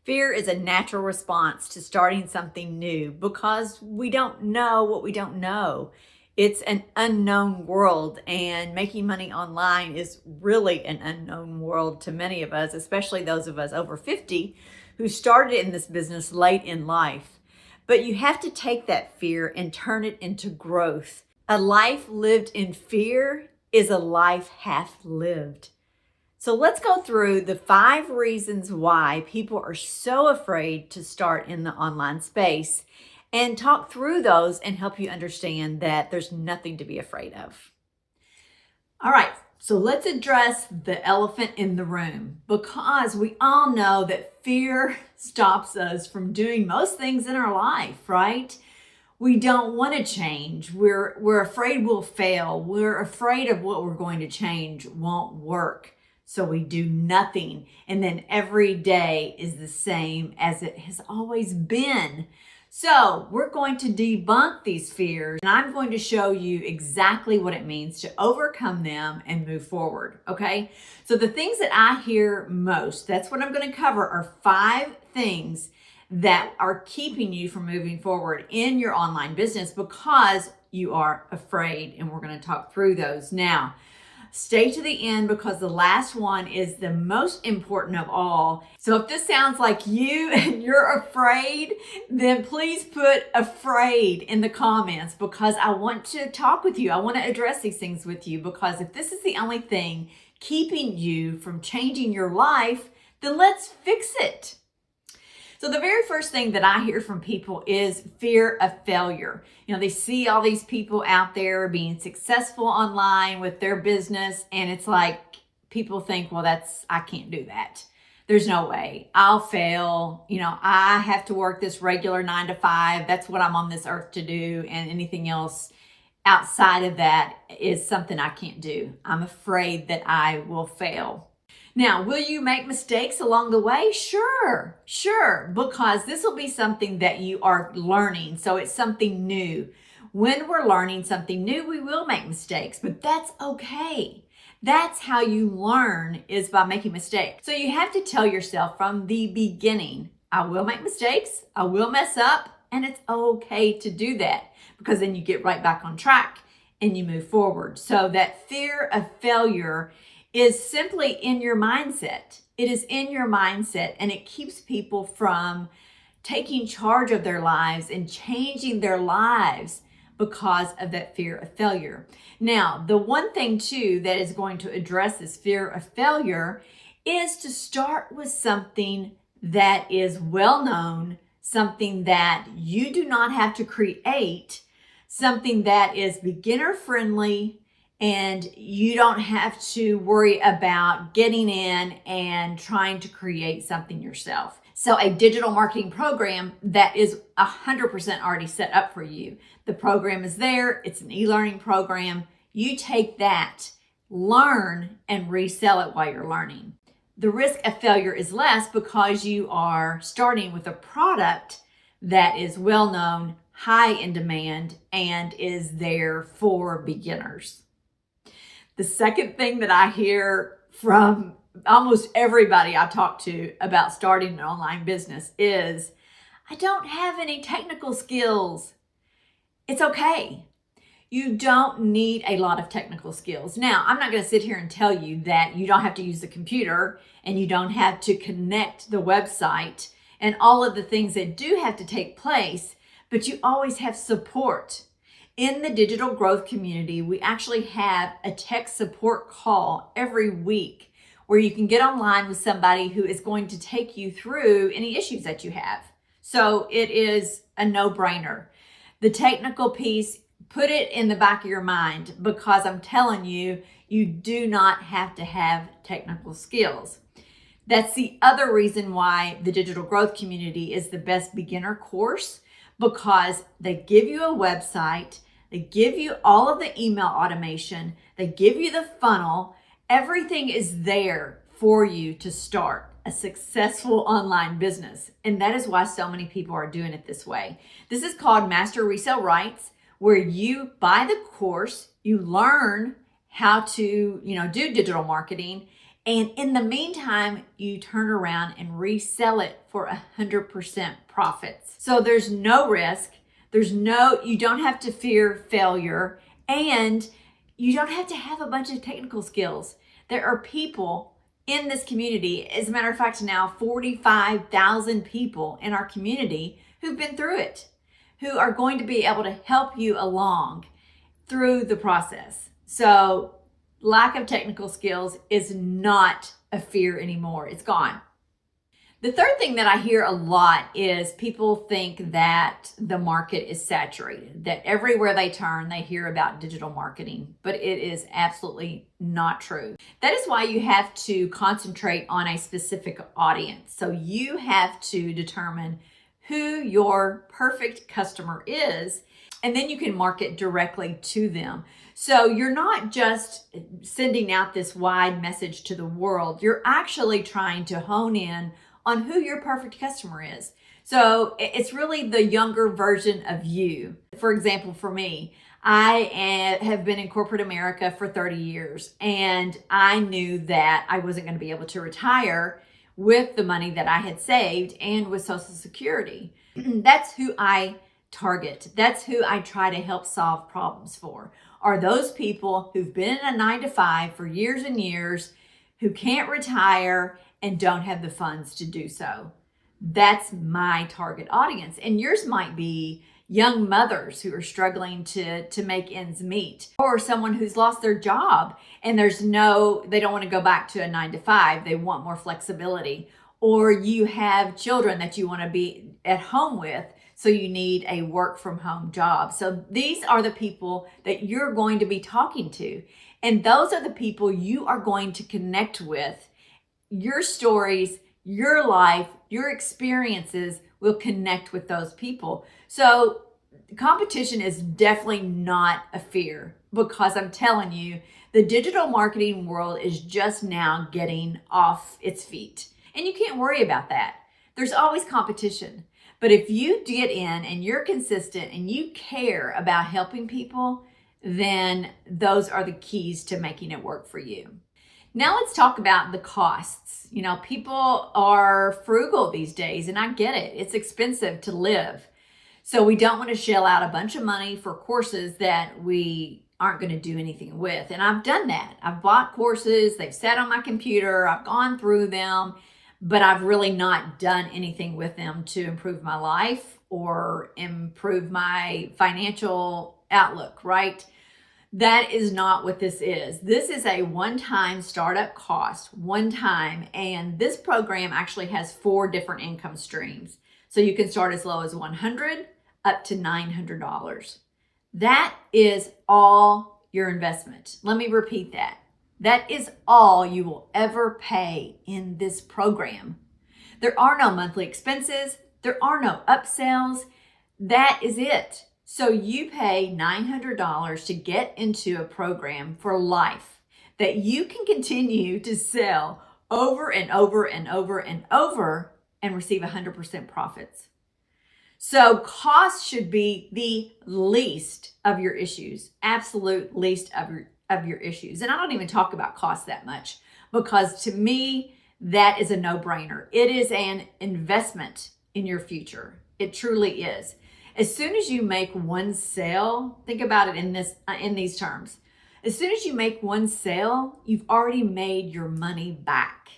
Fear is a natural response to starting something new because we don't know what we don't know. It's an unknown world, and making money online is really an unknown world to many of us, especially those of us over 50 who started in this business late in life. But you have to take that fear and turn it into growth. A life lived in fear is a life half lived. So let's go through the 5 reasons why people are so afraid to start in the online space and talk through those and help you understand that there's nothing to be afraid of. All right, so let's address the elephant in the room, because we all know that fear stops us from doing most things in our life, right? We don't want to change. We're afraid we'll fail. We're afraid of what we're going to change won't work. So we do nothing. And then every day is the same as it has always been. So we're going to debunk these fears, and I'm going to show you exactly what it means to overcome them and move forward. Okay. So the things that I hear most, that's what I'm going to cover, are 5 things that are keeping you from moving forward in your online business because you are afraid. And we're going to talk through those now. Stay to the end because the last one is the most important of all. So if this sounds like you and you're afraid, then please put afraid in the comments, because I want to talk with you. I want to address these things with you, because if this is the only thing keeping you from changing your life, then let's fix it. So the very first thing that I hear from people is fear of failure. You know, they see all these people out there being successful online with their business, and it's like people think, well, I can't do that. There's no way. I'll fail. You know, I have to work this regular 9 to 5. That's what I'm on this earth to do. And anything else outside of that is something I can't do. I'm afraid that I will fail. Now, will you make mistakes along the way? Sure, because this will be something that you are learning. So it's something new. When we're learning something new, we will make mistakes, but that's okay. That's how you learn, is by making mistakes. So you have to tell yourself from the beginning, I will make mistakes, I will mess up, and it's okay to do that, because then you get right back on track and you move forward. So that fear of failure is simply in your mindset. It is in your mindset, and it keeps people from taking charge of their lives and changing their lives because of that fear of failure. Now, the one thing too that is going to address this fear of failure is to start with something that is well known, something that you do not have to create, something that is beginner friendly, and you don't have to worry about getting in and trying to create something yourself. So a digital marketing program that is 100% already set up for you. The program is there. It's an e-learning program. You take that, learn, and resell it while you're learning. The risk of failure is less because you are starting with a product that is well known, high in demand, and is there for beginners. The second thing that I hear from almost everybody I talk to about starting an online business is, I don't have any technical skills. It's okay. You don't need a lot of technical skills. Now, I'm not going to sit here and tell you that you don't have to use the computer and you don't have to connect the website and all of the things that do have to take place, but you always have support. In the digital growth community, we actually have a tech support call every week where you can get online with somebody who is going to take you through any issues that you have. So it is a no-brainer. The technical piece, put it in the back of your mind, because I'm telling you, you do not have to have technical skills. That's the other reason why the digital growth community is the best beginner course, because they give you a website, they give you all of the email automation, they give you the funnel, everything is there for you to start a successful online business. And that is why so many people are doing it this way. This is called Master Resale Rights, where you buy the course, you learn how to, do digital marketing, And in the meantime, you turn around and resell it for 100% profits. So there's no risk. You don't have to fear failure, and you don't have to have a bunch of technical skills. There are people in this community, as a matter of fact, now 45,000 people in our community who've been through it, who are going to be able to help you along through the process. So lack of technical skills is not a fear anymore. It's gone. The third thing that I hear a lot is people think that the market is saturated, that everywhere they turn, they hear about digital marketing, but it is absolutely not true. That is why you have to concentrate on a specific audience. So you have to determine who your perfect customer is, and then you can market directly to them. So you're not just sending out this wide message to the world. You're actually trying to hone in on who your perfect customer is. So it's really the younger version of you. For example, for me, I have been in corporate America for 30 years, and I knew that I wasn't going to be able to retire with the money that I had saved and with Social Security. That's who I target. That's who I try to help solve problems for, are those people who've been in a 9-to-5 for years and years, who can't retire and don't have the funds to do so. That's my target audience. And yours might be young mothers who are struggling to make ends meet, or someone who's lost their job and they don't want to go back to a 9-to-5. They want more flexibility. Or you have children that you want to be at home with, so you need a work from home job. So these are the people that you're going to be talking to. And those are the people you are going to connect with. Your stories, your life, your experiences will connect with those people. So competition is definitely not a fear, because I'm telling you, the digital marketing world is just now getting off its feet. And you can't worry about that. There's always competition. But if you get in and you're consistent and you care about helping people, then those are the keys to making it work for you. Now let's talk about the costs. People are frugal these days, and I get it. It's expensive to live. So we don't want to shell out a bunch of money for courses that we aren't going to do anything with. And I've done that. I've bought courses. They've sat on my computer. I've gone through them, but I've really not done anything with them to improve my life or improve my financial outlook, right? That is not what this is. This is a one-time startup cost, one time. And this program actually has 4 different income streams. So you can start as low as $100 up to $900. That is all your investment. Let me repeat that. That is all you will ever pay in this program. There are no monthly expenses. There are no upsells. That is it. So you pay $900 to get into a program for life that you can continue to sell over and over and over and over and receive 100% profits. So cost should be the least of your issues, absolute least of your issues. And I don't even talk about cost that much, because to me, that is a no-brainer. It is an investment in your future. It truly is. As soon as you make one sale, think about it in these terms. As soon as you make one sale, you've already made your money back.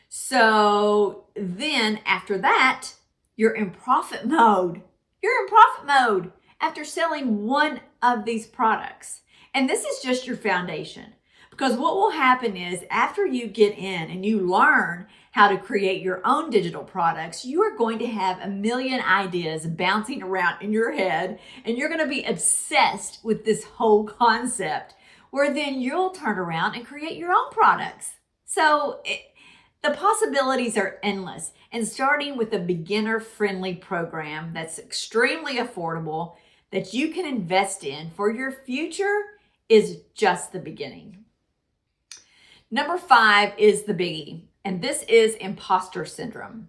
So then after that, you're in profit mode. You're in profit mode after selling one of these products. And this is just your foundation. Because what will happen is, after you get in and you learn how to create your own digital products, you are going to have a million ideas bouncing around in your head, and you're going to be obsessed with this whole concept, where then you'll turn around and create your own products. So the possibilities are endless. And starting with a beginner-friendly program that's extremely affordable, that you can invest in for your future, is just the beginning. Number 5 is the biggie, and this is imposter syndrome.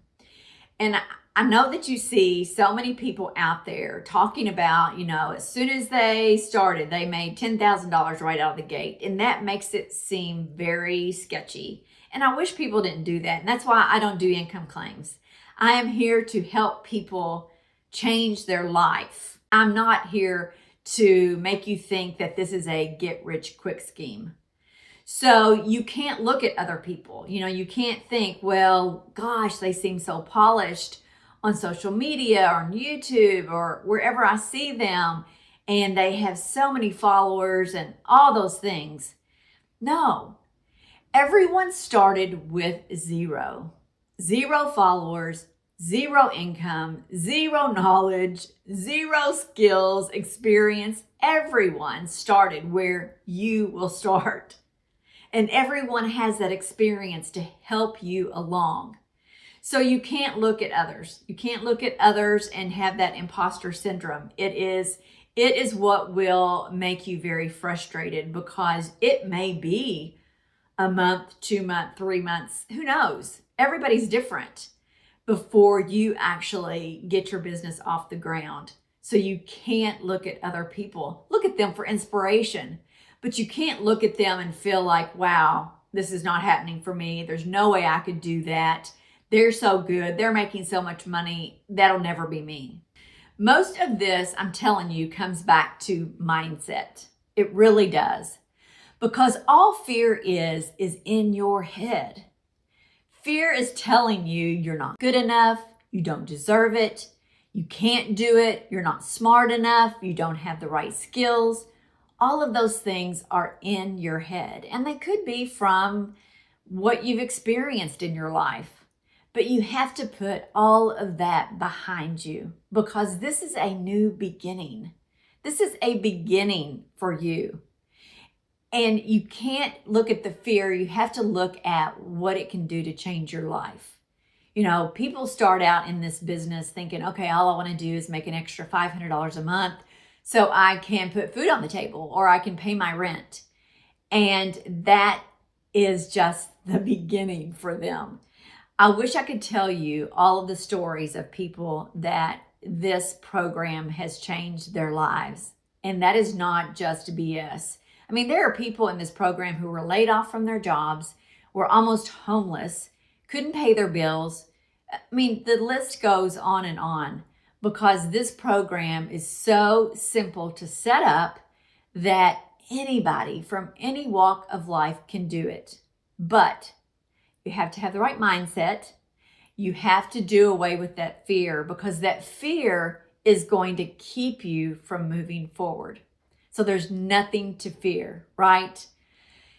And I know that you see so many people out there talking about, as soon as they started, they made $10,000 right out of the gate. And that makes it seem very sketchy And I wish people didn't do that. And that's why I don't do income claims. I am here to help people change their life. I'm not here to make you think that this is a get rich quick scheme. So you can't look at other people. You can't think, well, gosh, they seem so polished on social media or on YouTube or wherever I see them, and they have so many followers and all those things. No, everyone started with zero followers, zero income, zero knowledge, zero skills, experience. Everyone started where you will start. And everyone has that experience to help you along. So you can't look at others. You can't look at others and have that imposter syndrome. It is what will make you very frustrated, because it may be a month, 2 months, 3 months, who knows? Everybody's different before you actually get your business off the ground. So you can't look at other people. Look at them for inspiration. But you can't look at them and feel like, wow, this is not happening for me. There's no way I could do that. They're so good. They're making so much money. That'll never be me. Most of this, I'm telling you, comes back to mindset. It really does. Because all fear is in your head. Fear is telling you you're not good enough. You don't deserve it. You can't do it. You're not smart enough. You don't have the right skills. All of those things are in your head, and they could be from what you've experienced in your life. But you have to put all of that behind you, because this is a new beginning. This is a beginning for you. And you can't look at the fear. You have to look at what it can do to change your life. People start out in this business thinking, okay, all I want to do is make an extra $500 a month so I can put food on the table or I can pay my rent. And that is just the beginning for them. I wish I could tell you all of the stories of people that this program has changed their lives. And that is not just BS. I mean, there are people in this program who were laid off from their jobs, were almost homeless, couldn't pay their bills. I mean, the list goes on, because this program is so simple to set up that anybody from any walk of life can do it. But you have to have the right mindset. You have to do away with that fear, because that fear is going to keep you from moving forward. So there's nothing to fear, right?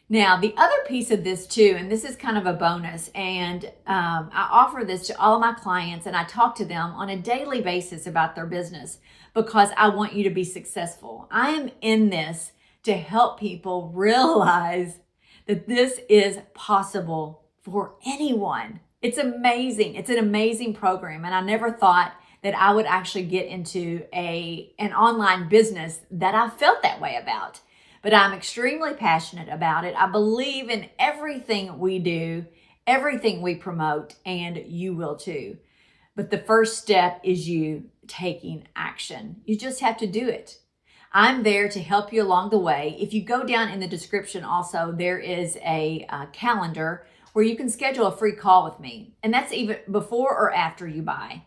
Now, the other piece of this too, and this is kind of a bonus, and I offer this to all of my clients, and I talk to them on a daily basis about their business, because I want you to be successful. I am in this to help people realize that this is possible for anyone. It's amazing. It's an amazing program, and I never thought that I would actually get into an online business that I felt that way about. But I'm extremely passionate about it. I believe in everything we do, everything we promote, and you will too. But the first step is you taking action. You just have to do it. I'm there to help you along the way. If you go down in the description also, there is a calendar where you can schedule a free call with me. And that's even before or after you buy,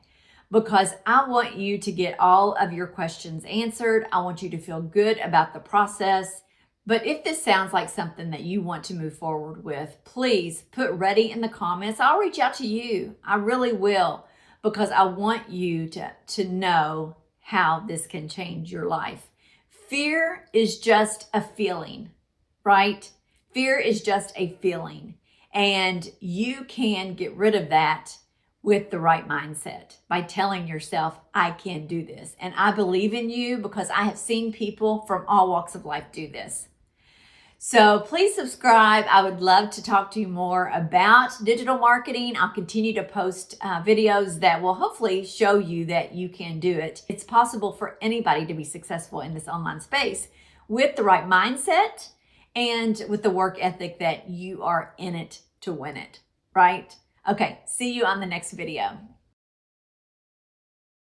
because I want you to get all of your questions answered. I want you to feel good about the process. But if this sounds like something that you want to move forward with, please put ready in the comments. I'll reach out to you. I really will, because I want you to know how this can change your life. Fear is just a feeling, right? Fear is just a feeling. And you can get rid of that with the right mindset by telling yourself, I can do this. And I believe in you, because I have seen people from all walks of life do this. So please subscribe. I would love to talk to you more about digital marketing. I'll continue to post videos that will hopefully show you that you can do it. It's possible for anybody to be successful in this online space with the right mindset and with the work ethic that you are in it to win it, right? Okay, see you on the next video.